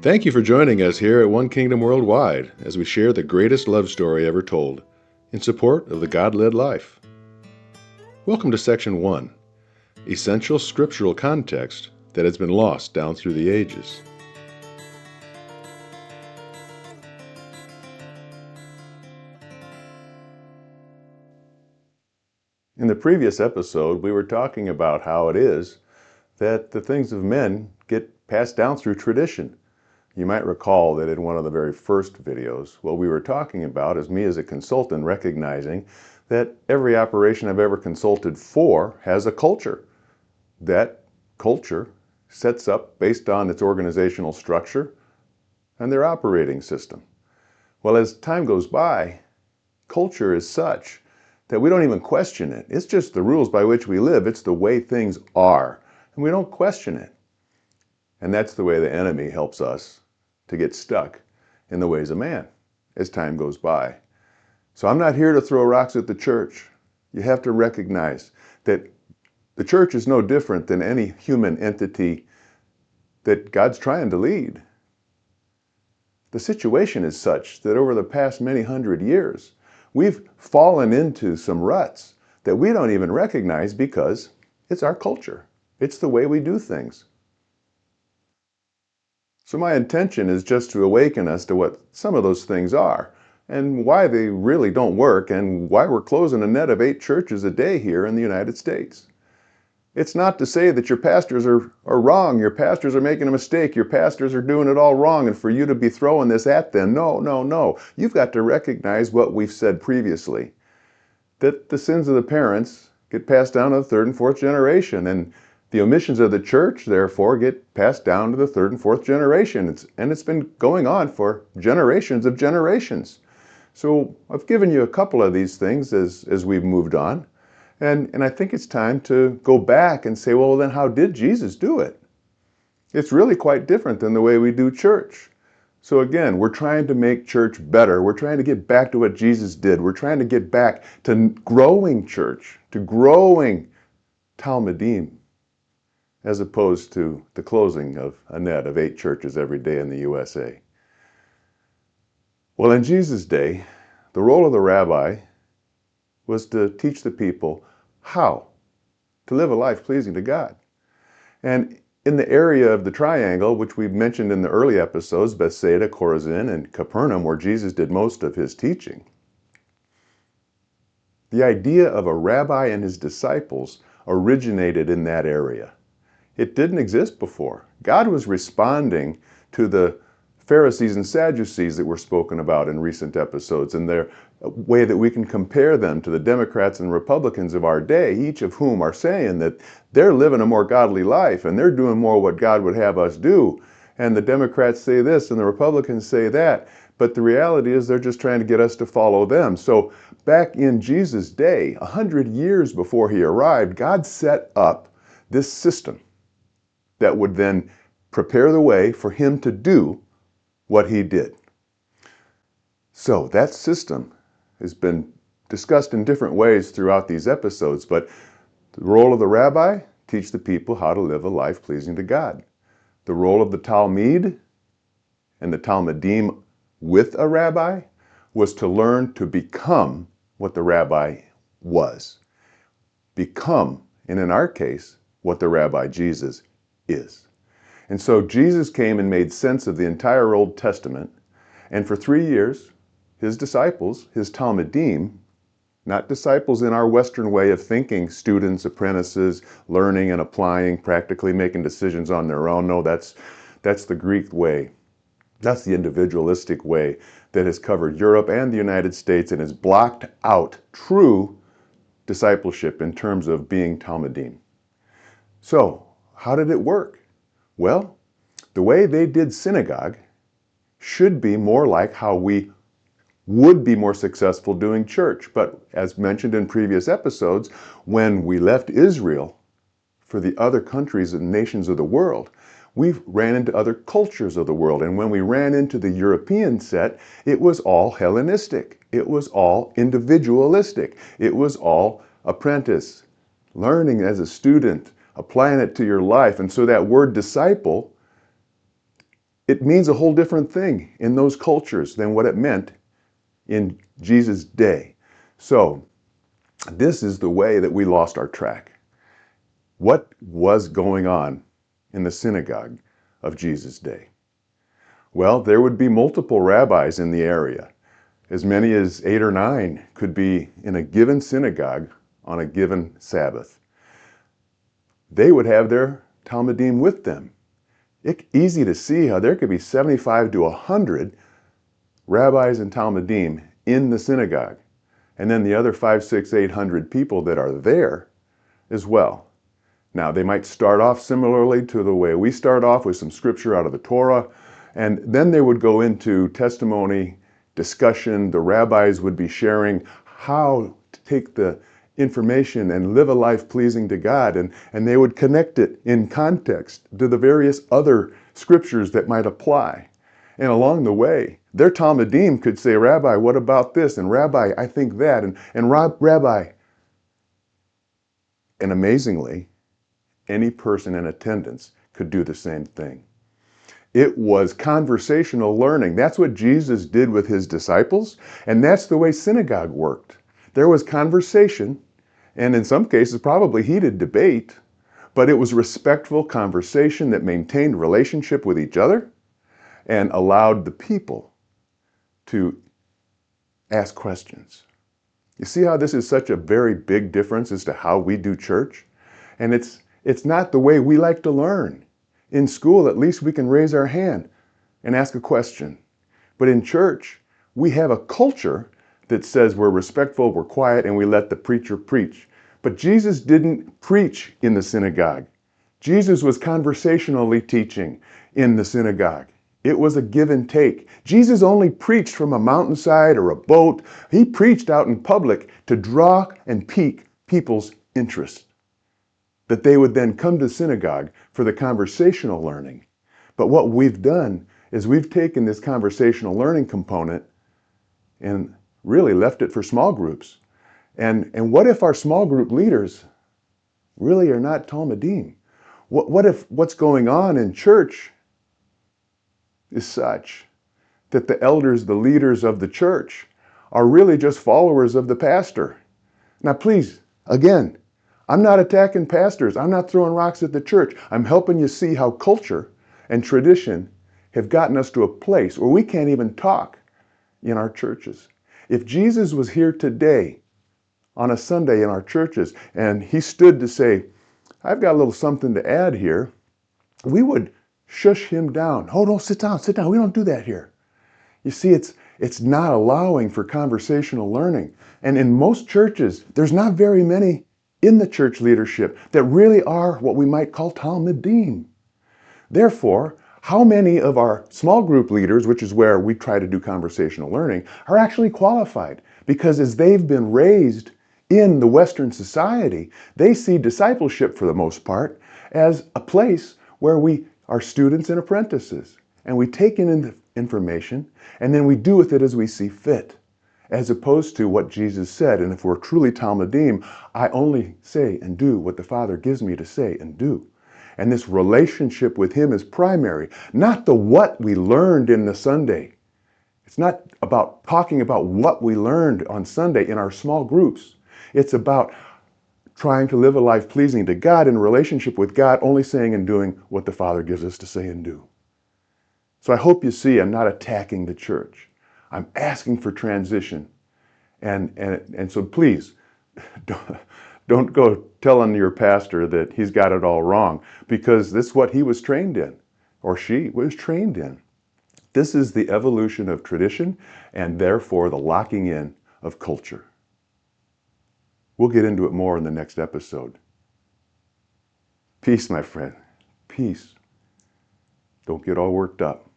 Thank you for joining us here at One Kingdom Worldwide as we share the greatest love story ever told in support of the God-led life. Welcome to Section 1, Essential Scriptural Context that has been lost down through the ages. In the previous episode, we were talking about how it is that the things of men get passed down through tradition. You might recall that in one of the very first videos, what we were talking about is me as a consultant recognizing that every operation I've ever consulted for has a culture. That culture sets up based on its organizational structure and their operating system. Well, as time goes by, culture is such that we don't even question it. It's just the rules by which we live. It's the way things are, and we don't question it. And that's the way the enemy helps us to get stuck in the ways of man as time goes by. So I'm not here to throw rocks at the church. You have to recognize that the church is no different than any human entity that God's trying to lead. The situation is such that over the past many hundred years, we've fallen into some ruts that we don't even recognize because it's our culture. It's the way we do things. So my intention is just to awaken us to what some of those things are and why they really don't work and why we're closing a net of 8 churches a day here in the United States. It's not to say that your pastors are wrong, your pastors are making a mistake, your pastors are doing it all wrong, and for you to be throwing this at them. No. You've got to recognize what we've said previously, that the sins of the parents get passed down to the 3rd and 4th generation, and the omissions of the church, therefore, get passed down to the 3rd and 4th generation. And it's been going on for generations of generations. So I've given you a couple of these things as we've moved on. And I think it's time to go back and say, well, then how did Jesus do it? It's really quite different than the way we do church. So again, we're trying to make church better. We're trying to get back to what Jesus did. We're trying to get back to growing church, to growing Talmudim, as opposed to the closing of a net of 8 churches every day in the USA. Well, in Jesus' day, the role of the rabbi was to teach the people how to live a life pleasing to God. And in the area of the triangle, which we mentioned in the early episodes, Bethsaida, Chorazin, and Capernaum, where Jesus did most of his teaching, the idea of a rabbi and his disciples originated in that area. It didn't exist before. God was responding to the Pharisees and Sadducees that were spoken about in recent episodes, and their way that we can compare them to the Democrats and Republicans of our day, each of whom are saying that they're living a more godly life and they're doing more what God would have us do. And the Democrats say this and the Republicans say that. But the reality is they're just trying to get us to follow them. So back in Jesus' day, 100 years before he arrived, God set up this system that would then prepare the way for him to do what he did. So that system has been discussed in different ways throughout these episodes, but the role of the rabbi, teach the people how to live a life pleasing to God. The role of the Talmud and the Talmudim with a rabbi was to learn to become what the rabbi was. Become, and in our case, what the rabbi Jesus is. And so Jesus came and made sense of the entire Old Testament, and for 3 years, his disciples, his Talmudim, not disciples in our Western way of thinking, students, apprentices, learning and applying, practically making decisions on their own. No, that's the Greek way. That's the individualistic way that has covered Europe and the United States and has blocked out true discipleship in terms of being Talmudim. So, how did it work? Well, the way they did synagogue should be more like how we would be more successful doing church. But as mentioned in previous episodes, when we left Israel for the other countries and nations of the world, we ran into other cultures of the world. And when we ran into the European set, it was all Hellenistic. It was all individualistic. It was all apprentice, learning as a student, applying it to your life. And so that word disciple it means a whole different thing in those cultures than what it meant in Jesus' day. So this is the way that we lost our track. What was going on in the synagogue of Jesus' day? Well, there would be multiple rabbis in the area. As many as 8 or 9 could be in a given synagogue on a given Sabbath. They would have their Talmudim with them. It's easy to see how there could be 75 to 100 rabbis and Talmudim in the synagogue. And then the other 5, 6, 800 people that are there as well. Now, they might start off similarly to the way we start off with some scripture out of the Torah, and then they would go into testimony, discussion. The rabbis would be sharing how to take the information and live a life pleasing to God, and they would connect it in context to the various other scriptures that might apply. And along the way, their Talmudim could say, Rabbi, what about this? And Rabbi, I think that. And Rabbi. And amazingly, any person in attendance could do the same thing. It was conversational learning. That's what Jesus did with his disciples, and that's the way synagogue worked. There was conversation, and in some cases probably heated debate, but it was respectful conversation that maintained relationship with each other and allowed the people to ask questions. You see how this is such a very big difference as to how we do church? And it's not the way we like to learn. In school, at least we can raise our hand and ask a question. But in church, we have a culture that says we're respectful, we're quiet, and we let the preacher preach. But Jesus didn't preach in the synagogue. Jesus was conversationally teaching in the synagogue. It was a give and take. Jesus only preached from a mountainside or a boat. He preached out in public to draw and pique people's interest, that they would then come to synagogue for the conversational learning. But what we've done is we've taken this conversational learning component and really left it for small groups. And what if our small group leaders really are not Talmudim? What if what's going on in church is such that the elders, the leaders of the church, are really just followers of the pastor? Now please, again, I'm not attacking pastors. I'm not throwing rocks at the church. I'm helping you see how culture and tradition have gotten us to a place where we can't even talk in our churches. If Jesus was here today on a Sunday in our churches and he stood to say, I've got a little something to add here, we would shush him down. Oh, no, sit down, sit down. We don't do that here. You see, it's not allowing for conversational learning. And in most churches, there's not very many in the church leadership that really are what we might call Talmudim. Therefore, how many of our small group leaders, which is where we try to do conversational learning, are actually qualified? Because as they've been raised in the Western society, they see discipleship for the most part as a place where we are students and apprentices. And we take in the information and then we do with it as we see fit, as opposed to what Jesus said. And if we're truly Talmudim, I only say and do what the Father gives me to say and do. And this relationship with him is primary, not the what we learned in the Sunday. It's not about talking about what we learned on Sunday in our small groups. It's about trying to live a life pleasing to God in relationship with God, only saying and doing what the Father gives us to say and do. So I hope you see I'm not attacking the church. I'm asking for transition. And so please, don't go telling your pastor that he's got it all wrong, because this is what he was trained in, or she was trained in. This is the evolution of tradition and therefore the locking in of culture. We'll get into it more in the next episode. Peace, my friend. Peace. Don't get all worked up.